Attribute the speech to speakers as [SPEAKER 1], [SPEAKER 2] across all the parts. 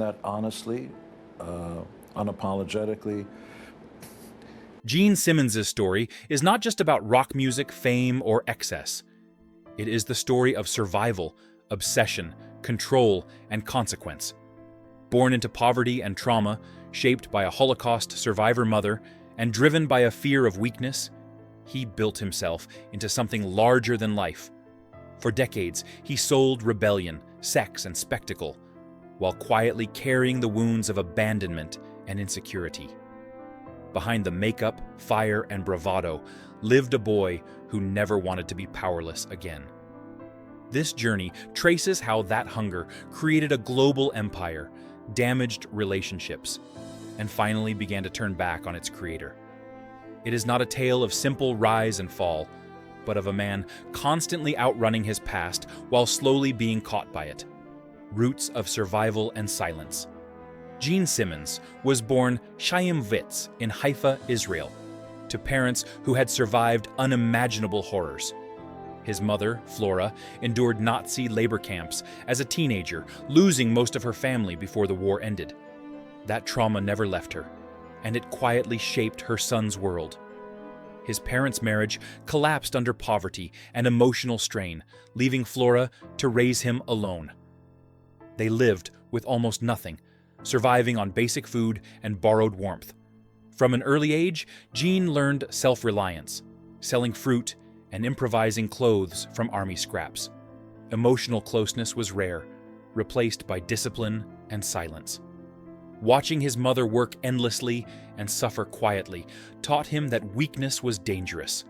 [SPEAKER 1] that honestly, unapologetically.
[SPEAKER 2] Gene Simmons' story is not just about rock music, fame, or excess. It is the story of survival, obsession, control, and consequence. Born into poverty and trauma, shaped by a Holocaust survivor mother, and driven by a fear of weakness, he built himself into something larger than life. For decades, he sold rebellion, sex, and spectacle, while quietly carrying the wounds of abandonment and insecurity. Behind the makeup, fire, and bravado lived a boy who never wanted to be powerless again. This journey traces how that hunger created a global empire, damaged relationships, and finally began to turn back on its creator. It is not a tale of simple rise and fall, but of a man constantly outrunning his past while slowly being caught by it. Roots of survival and silence. Gene Simmons was born Chaim Vitz in Haifa, Israel, to parents who had survived unimaginable horrors. His mother, Flora, endured Nazi labor camps as a teenager, losing most of her family before the war ended. That trauma never left her, and it quietly shaped her son's world. His parents' marriage collapsed under poverty and emotional strain, leaving Flora to raise him alone. They lived with almost nothing, surviving on basic food and borrowed warmth. From an early age, Gene learned self-reliance, selling fruit and improvising clothes from army scraps. Emotional closeness was rare, replaced by discipline and silence. Watching his mother work endlessly and suffer quietly taught him that weakness was dangerous.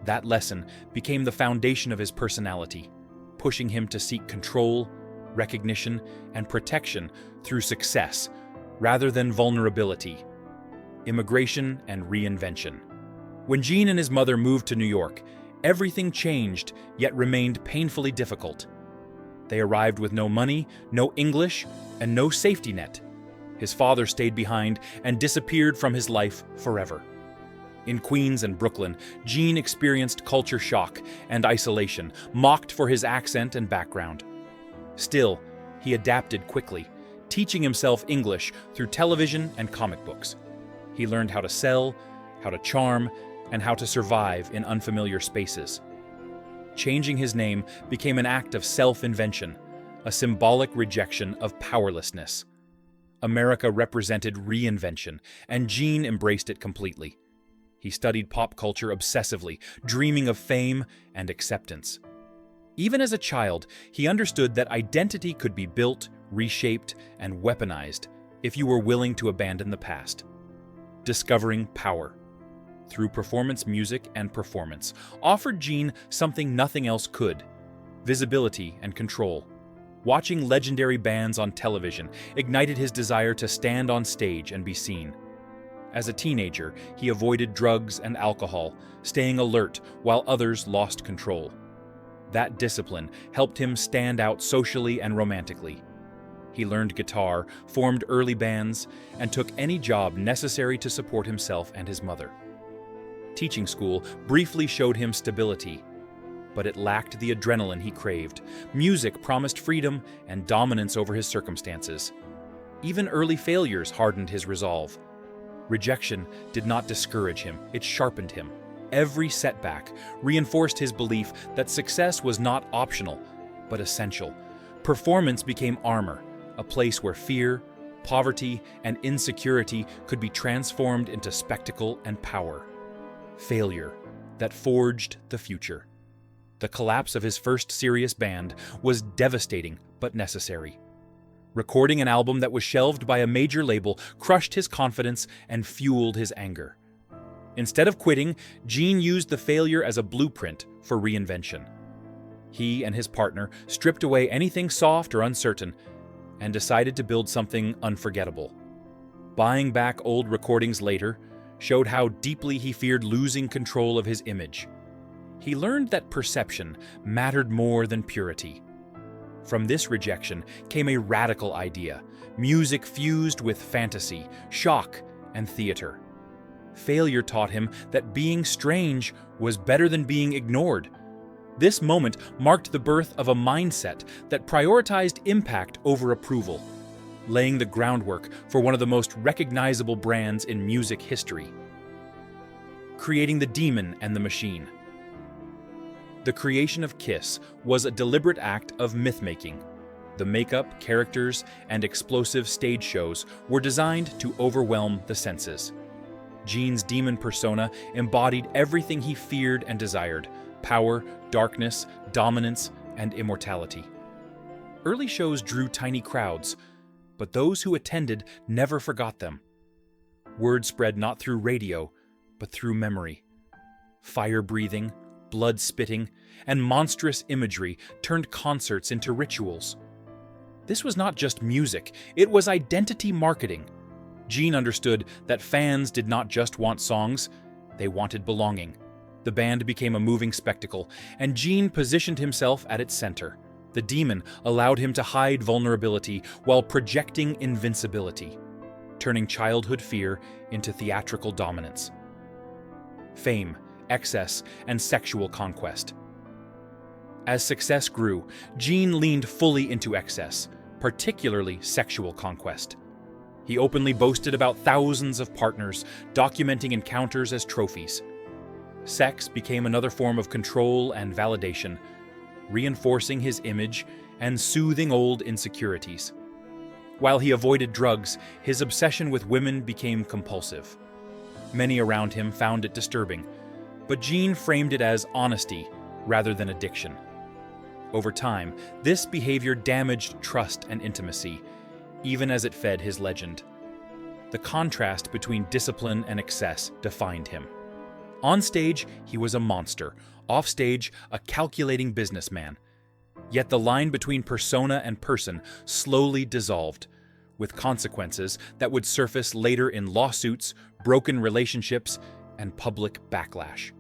[SPEAKER 2] That lesson became the foundation of his personality, pushing him to seek control, recognition, and protection through success rather than vulnerability. Immigration and reinvention. When Gene and his mother moved to New York, everything changed yet remained painfully difficult. They arrived with no money, no English, and no safety net. His father stayed behind and disappeared from his life forever. In Queens and Brooklyn, Gene experienced culture shock and isolation, mocked for his accent and background. Still, he adapted quickly, teaching himself English through television and comic books. He learned how to sell, how to charm, and how to survive in unfamiliar spaces. Changing his name became an act of self-invention, a symbolic rejection of powerlessness. America represented reinvention, and Gene embraced it completely. He studied pop culture obsessively, dreaming of fame and acceptance. Even as a child, he understood that identity could be built, reshaped, and weaponized if you were willing to abandon the past. Discovering power through performance music and performance offered Gene something nothing else could: visibility and control. Watching legendary bands on television ignited his desire to stand on stage and be seen. As a teenager, he avoided drugs and alcohol, staying alert while others lost control. That discipline helped him stand out socially and romantically. He learned guitar, formed early bands, and took any job necessary to support himself and his mother. Teaching school briefly showed him stability, but it lacked the adrenaline he craved. Music promised freedom and dominance over his circumstances. Even early failures hardened his resolve. Rejection did not discourage him, it sharpened him. Every setback reinforced his belief that success was not optional, but essential. Performance became armor, a place where fear, poverty, and insecurity could be transformed into spectacle and power. Failure that forged the future. The collapse of his first serious band was devastating but necessary. Recording an album that was shelved by a major label crushed his confidence and fueled his anger. Instead of quitting, Gene used the failure as a blueprint for reinvention. He and his partner stripped away anything soft or uncertain and decided to build something unforgettable. Buying back old recordings later showed how deeply he feared losing control of his image. He learned that perception mattered more than purity. From this rejection came a radical idea: music fused with fantasy, shock, and theater. Failure taught him that being strange was better than being ignored. This moment marked the birth of a mindset that prioritized impact over approval. laying the groundwork for one of the most recognizable brands in music history. Creating the demon and the machine. The creation of Kiss was a deliberate act of myth-making. The makeup, characters, and explosive stage shows were designed to overwhelm the senses. Gene's demon persona embodied everything he feared and desired: power, darkness, dominance, and immortality. Early shows drew tiny crowds, but those who attended never forgot them. Word spread not through radio, but through memory. Fire-breathing, blood-spitting, and monstrous imagery turned concerts into rituals. This was not just music, it was identity marketing. Gene understood that fans did not just want songs, they wanted belonging. The band became a moving spectacle, and Gene positioned himself at its center. The demon allowed him to hide vulnerability while projecting invincibility, turning childhood fear into theatrical dominance. Fame, excess, and sexual conquest. As success grew, Gene leaned fully into excess, particularly sexual conquest. He openly boasted about thousands of partners, documenting encounters as trophies. Sex became another form of control and validation, reinforcing his image and soothing old insecurities. While he avoided drugs, his obsession with women became compulsive. Many around him found it disturbing, but Gene framed it as honesty rather than addiction. Over time, this behavior damaged trust and intimacy, even as it fed his legend. The contrast between discipline and excess defined him. On stage, he was a monster. Off stage, a calculating businessman. Yet the line between persona and person slowly dissolved, with consequences that would surface later in lawsuits, broken relationships, and public backlash.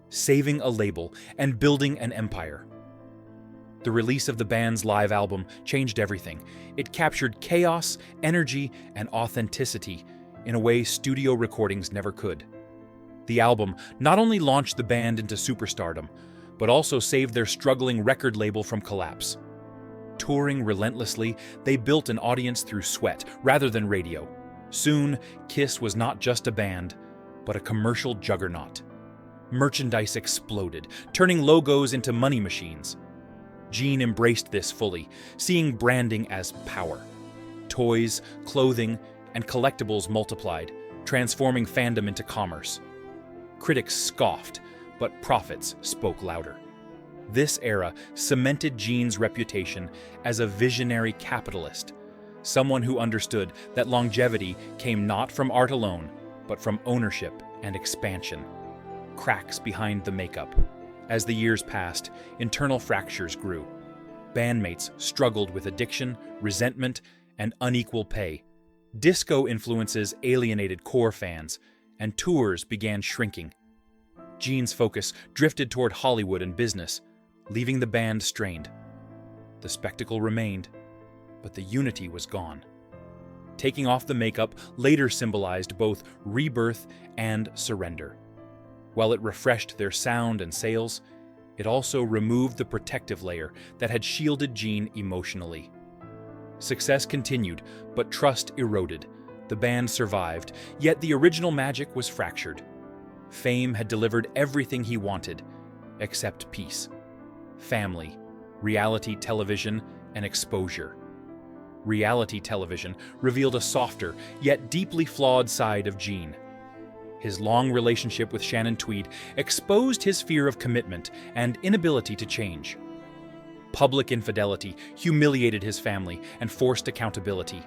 [SPEAKER 2] Saving a label and building an empire. The release of the band's live album changed everything. It captured chaos, energy, and authenticity in a way studio recordings never could. The album not only launched the band into superstardom, but also saved their struggling record label from collapse. Touring relentlessly, they built an audience through sweat rather than radio. Soon, Kiss was not just a band, but a commercial juggernaut. Merchandise exploded, turning logos into money machines. Gene embraced this fully, seeing branding as power. Toys, clothing, and collectibles multiplied, transforming fandom into commerce. Critics scoffed, but profits spoke louder. This era cemented Gene's reputation as a visionary capitalist, someone who understood that longevity came not from art alone, but from ownership and expansion. Cracks behind the makeup. As the years passed, internal fractures grew. Bandmates struggled with addiction, resentment, and unequal pay. Disco influences alienated core fans, and tours began shrinking. Gene's focus drifted toward Hollywood and business, leaving the band strained. The spectacle remained, but the unity was gone. Taking off the makeup later symbolized both rebirth and surrender. While it refreshed their sound and sales, it also removed the protective layer that had shielded Gene emotionally. Success continued, but trust eroded. The band survived, yet the original magic was fractured. Fame had delivered everything he wanted, except peace. Family, reality television, and exposure. Reality television revealed a softer, yet deeply flawed side of Gene. His long relationship with Shannon Tweed exposed his fear of commitment and inability to change. Public infidelity humiliated his family and forced accountability.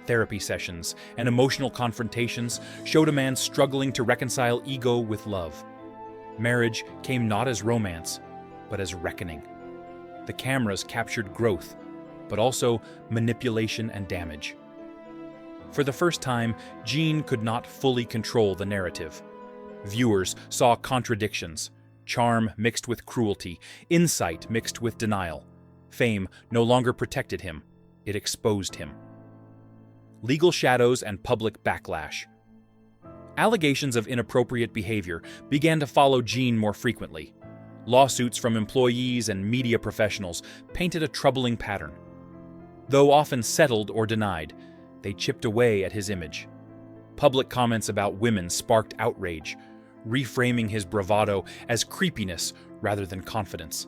[SPEAKER 2] Therapy sessions and emotional confrontations showed a man struggling to reconcile ego with love. Marriage came not as romance, but as reckoning. The cameras captured growth, but also manipulation and damage. For the first time, Gene could not fully control the narrative. Viewers saw contradictions, charm mixed with cruelty, insight mixed with denial. Fame no longer protected him, it exposed him. Legal shadows and public backlash. Allegations of inappropriate behavior began to follow Gene more frequently. Lawsuits from employees and media professionals painted a troubling pattern. Though often settled or denied, they chipped away at his image. Public comments about women sparked outrage, reframing his bravado as creepiness rather than confidence.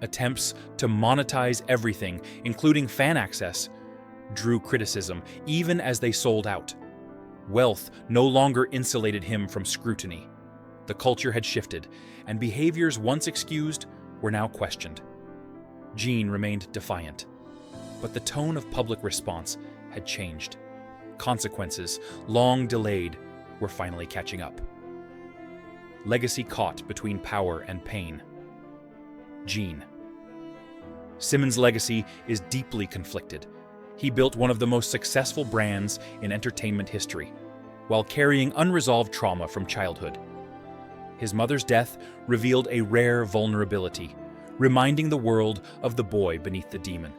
[SPEAKER 2] Attempts to monetize everything, including fan access, drew criticism even as they sold out. Wealth no longer insulated him from scrutiny. The culture had shifted, and behaviors once excused were now questioned. Gene remained defiant, but the tone of public response had changed. Consequences, long delayed, were finally catching up. Legacy caught between power and pain. Gene. Simmons' legacy is deeply conflicted. He built one of the most successful brands in entertainment history, while carrying unresolved trauma from childhood. His mother's death revealed a rare vulnerability, reminding the world of the boy beneath the demon.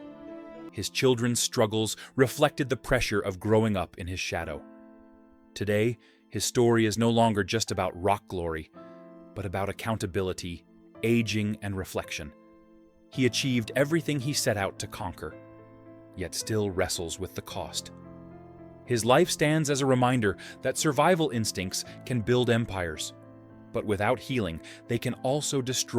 [SPEAKER 2] His children's struggles reflected the pressure of growing up in his shadow. Today, his story is no longer just about rock glory, but about accountability, aging, and reflection. He achieved everything he set out to conquer, yet still wrestles with the cost. His life stands as a reminder that survival instincts can build empires, but without healing, they can also destroy